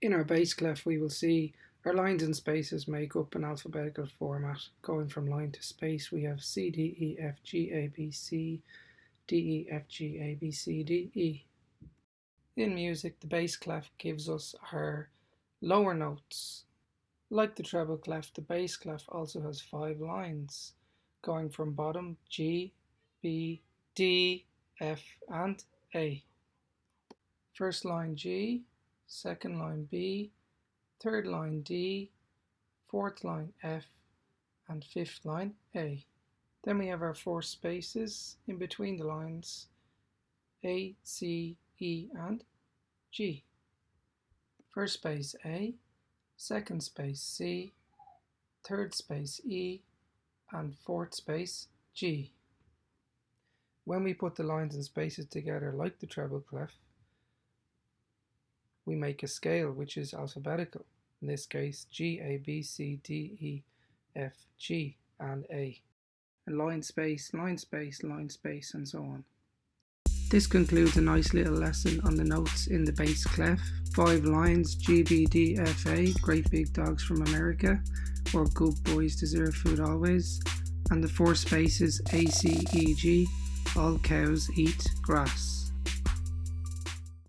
In our bass clef, we will see our lines and spaces make up an alphabetical format. Going from line to space, we have C, D, E, F, G, A, B, C, D, E, F, G, A, B, C, D, E. In music, the bass clef gives us our lower notes. Like the treble clef, the bass clef also has 5 lines, going from bottom G, B, D, F, and A. First line G, second line B, third line D, fourth line F, and fifth line A. Then we have our 4 spaces in between the lines A, C, E, and G. First space A, second space C, third space E, and fourth space G. When we put the lines and spaces together like the treble clef, we make a scale which is alphabetical. In this case, G, A, B, C, D, E, F, G, and A. And line space, line space, line space, and so on. This concludes a nice little lesson on the notes in the bass clef. 5 lines, G, B, D, F, A, great big dogs from America, or good boys deserve food always. And the 4 spaces, A, C, E, G, all cows eat grass.